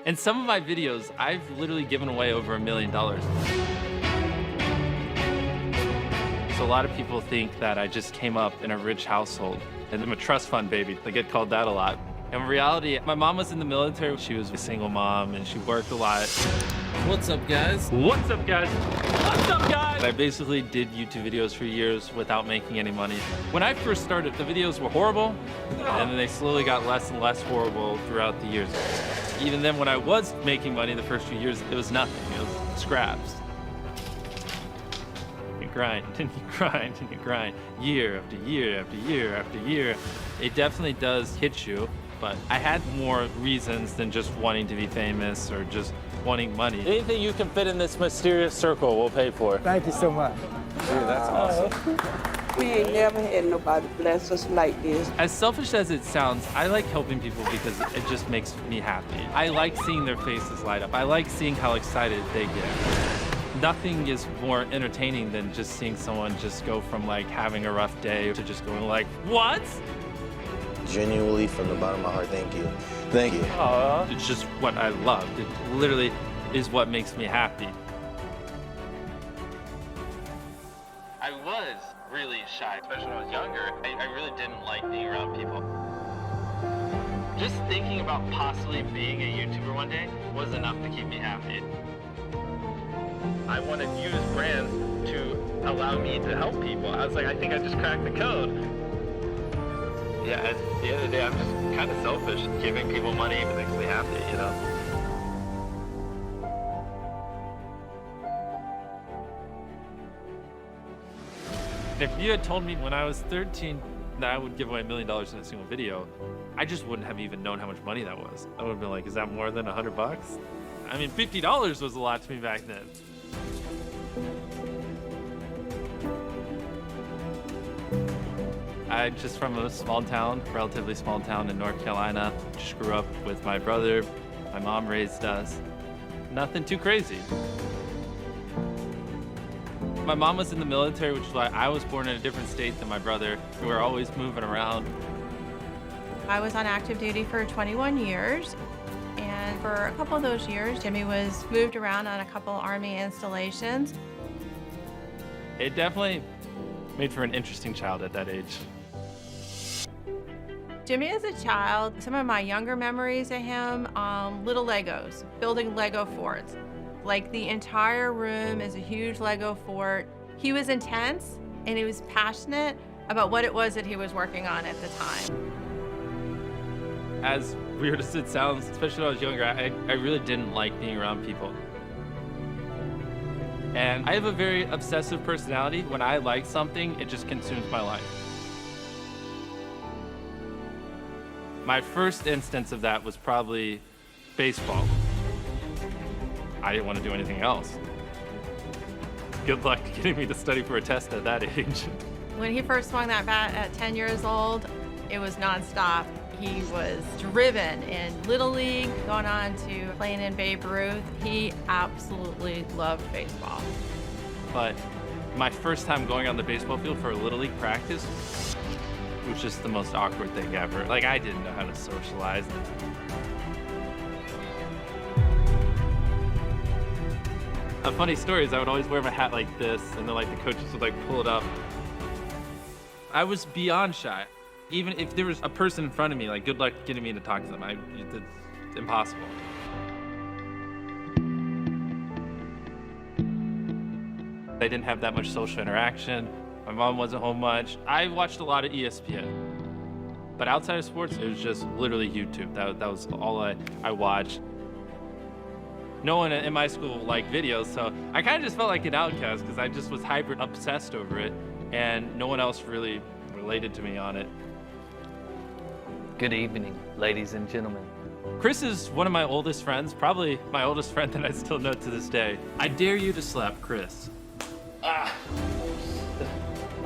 In some of my videos, I've literally given away over $1 million. So a lot of people think that I just came up in a rich household and I'm a trust fund baby. I get called that a lot. In reality, my mom was in the military. She was a single mom and she worked a lot. What's up, guys? What's up, guys? What's up, guys? I basically did YouTube videos for years without making any money. When I first started, the videos were horrible, and then they slowly got less and less horrible throughout the years. Even then, when I was making money the first few years, it was nothing. It was scraps. You grind, and you grind, and you grind, year after year after year after year. It definitely does hit you, but I had more reasons than just wanting to be famous or just wanting money. Anything you can fit in this mysterious circle, we'll pay for. Thank you so much. Dude, that's awesome. We ain't never had nobody bless us like this. As selfish as it sounds, I like helping people because it just makes me happy. I like seeing their faces light up. I like seeing how excited they get. Nothing is more entertaining than just seeing someone just go from like having a rough day to just going like, what? Genuinely, from the bottom of my heart, thank you. Thank you. It's just what I loved. It literally is what makes me happy. I was really shy, especially when I was younger. I really didn't like being around people. Just thinking about possibly being a YouTuber one day was enough to keep me happy. I want to use brands to allow me to help people. I was like, I think I just cracked the code. Yeah, at the end of the day, I'm just kind of selfish. Giving people money even makes me happy, you know? If you had told me when I was 13 that I would give away $1 million in a single video, I just wouldn't have even known how much money that was. I would have been like, is that more than $100? I mean, $50 was a lot to me back then. I'm just from a small town, relatively small town in North Carolina. Just grew up with my brother. My mom raised us. Nothing too crazy. My mom was in the military, which is why I was born in a different state than my brother. We were always moving around. I was on active duty for 21 years. And for a couple of those years, Jimmy was moved around on a couple Army installations. It definitely made for an interesting child at that age. Jimmy as a child, some of my younger memories of him, little Legos, building Lego forts. Like the entire room is a huge Lego fort. He was intense and he was passionate about what it was that he was working on at the time. As weird as it sounds, especially when I was younger, I really didn't like being around people. And I have a very obsessive personality. When I like something, it just consumes my life. My first instance of that was probably baseball. I didn't want to do anything else. Good luck getting me to study for a test at that age. When he first swung that bat at 10 years old, it was nonstop. He was driven in Little League, going on to playing in Babe Ruth. He absolutely loved baseball. But my first time going on the baseball field for a Little League practice was just the most awkward thing ever. Like, I didn't know how to socialize. A funny story is I would always wear my hat like this, and then like the coaches would like pull it up. I was beyond shy. Even if there was a person in front of me, like, good luck getting me to talk to them. It's impossible. I didn't have that much social interaction. My mom wasn't home much. I watched a lot of ESPN. But outside of sports, it was just literally YouTube. That was all I watched. No one in my school liked videos, so I kind of just felt like an outcast because I just was hyper obsessed over it, and no one else really related to me on it. Good evening, ladies and gentlemen. Chris is one of my oldest friends, probably my oldest friend that I still know to this day. I dare you to slap Chris.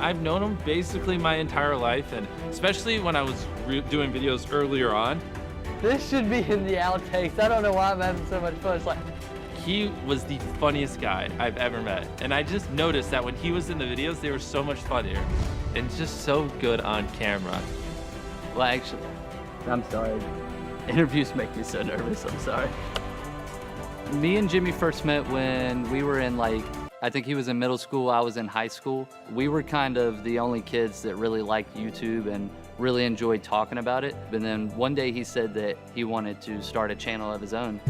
I've known him basically my entire life, and especially when I was doing videos earlier on. This should be in the outtakes. I don't know why I'm having so much fun. It's like, he was the funniest guy I've ever met. And I just noticed that when he was in the videos, they were so much funnier and just so good on camera. well, actually, I'm sorry. Interviews make me so nervous. I'm sorry. Me and Jimmy first met when we were in I think he was in middle school, I was in high school. We were kind of the only kids that really liked YouTube and really enjoyed talking about it. And then one day he said that he wanted to start a channel of his own.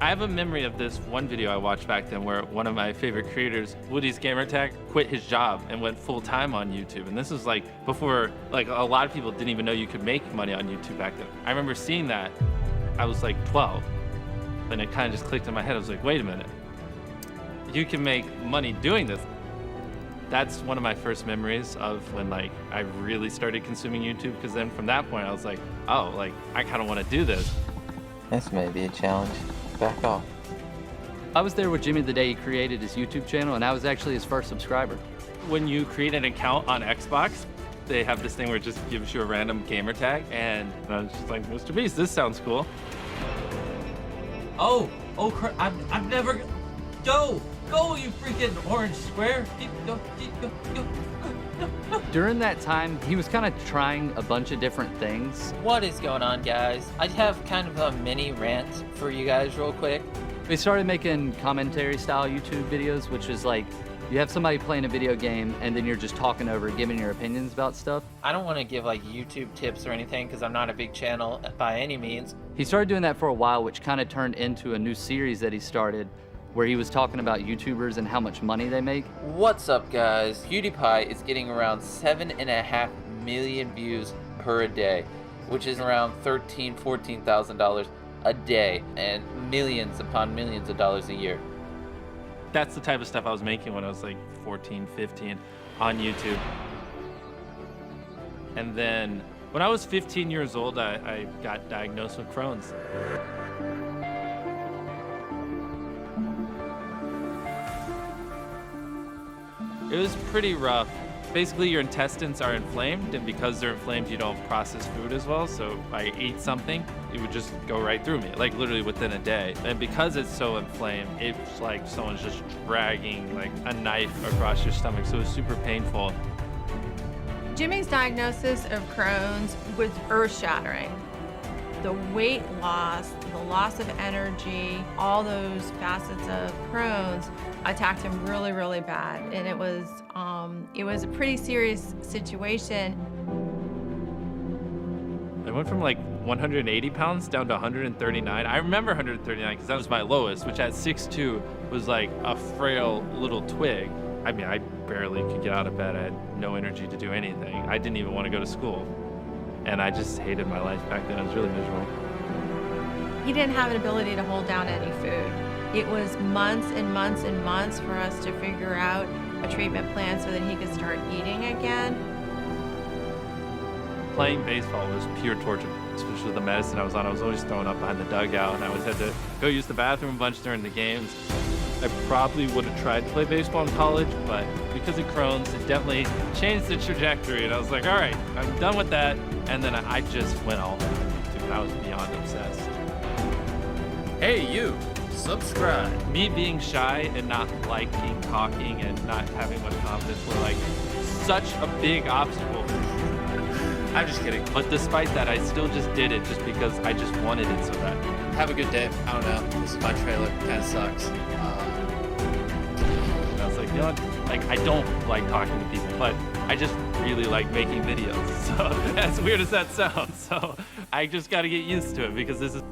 I have a memory of this one video I watched back then where one of my favorite creators, Woody's Gamertag, quit his job and went full time on YouTube. And this was before, a lot of people didn't even know you could make money on YouTube back then. I remember seeing that. I was 12. And it kind of just clicked in my head. I was like, wait a minute. You can make money doing this. That's one of my first memories of when I really started consuming YouTube, because then from that point I was like, oh, I kind of want to do this. This may be a challenge. Back off. I was there with Jimmy the day he created his YouTube channel, and I was actually his first subscriber. When you create an account on Xbox, they have this thing where it just gives you a random gamer tag, and I was just like, Mr. Beast, this sounds cool. Oh, I've never. Go, you freaking orange square. Go. During that time, he was kind of trying a bunch of different things. What is going on, guys? I have kind of a mini rant for you guys real quick. We started making commentary style YouTube videos, which is you have somebody playing a video game and then you're just talking over, giving your opinions about stuff. I don't want to give YouTube tips or anything because I'm not a big channel by any means. He started doing that for a while, which kind of turned into a new series that he started where he was talking about YouTubers and how much money they make. What's up, guys? PewDiePie is getting around 7.5 million views per day, which is around $14,000 a day, and millions upon millions of dollars a year. That's the type of stuff I was making when I was 14, 15 on YouTube. And then when I was 15 years old, I got diagnosed with Crohn's. It was pretty rough. Basically, your intestines are inflamed, and because they're inflamed, you don't process food as well. So if I ate something, it would just go right through me, literally within a day. And because it's so inflamed, it's like someone's just dragging a knife across your stomach. So it was super painful. Jimmy's diagnosis of Crohn's was earth-shattering. The weight loss, the loss of energy, all those facets of Crohn's attacked him really, really bad. And it was a pretty serious situation. I went from 180 pounds down to 139. I remember 139 because that was my lowest, which at 6'2" was a frail little twig. I mean, I barely could get out of bed. I had no energy to do anything. I didn't even want to go to school. And I just hated my life back then. I was really miserable. He didn't have an ability to hold down any food. It was months and months and months for us to figure out a treatment plan so that he could start eating again. Playing baseball was pure torture, especially with the medicine I was on. I was always thrown up behind the dugout, and I always had to go use the bathroom a bunch during the games. I probably would have tried to play baseball in college, but because of Crohn's, it definitely changed the trajectory. And I was like, all right, I'm done with that. And then I just went all in on YouTube, and I was beyond obsessed. Hey, you, subscribe. Me being shy and not liking talking and not having much confidence were such a big obstacle. I'm just kidding. But despite that, I still just did it just because I just wanted it so bad. Have a good day. I don't know. This is my trailer. Kind of sucks. And I was like, you know what? I don't like talking to people, but I just really like making videos. So as weird as that sounds, so I just got to get used to it because this is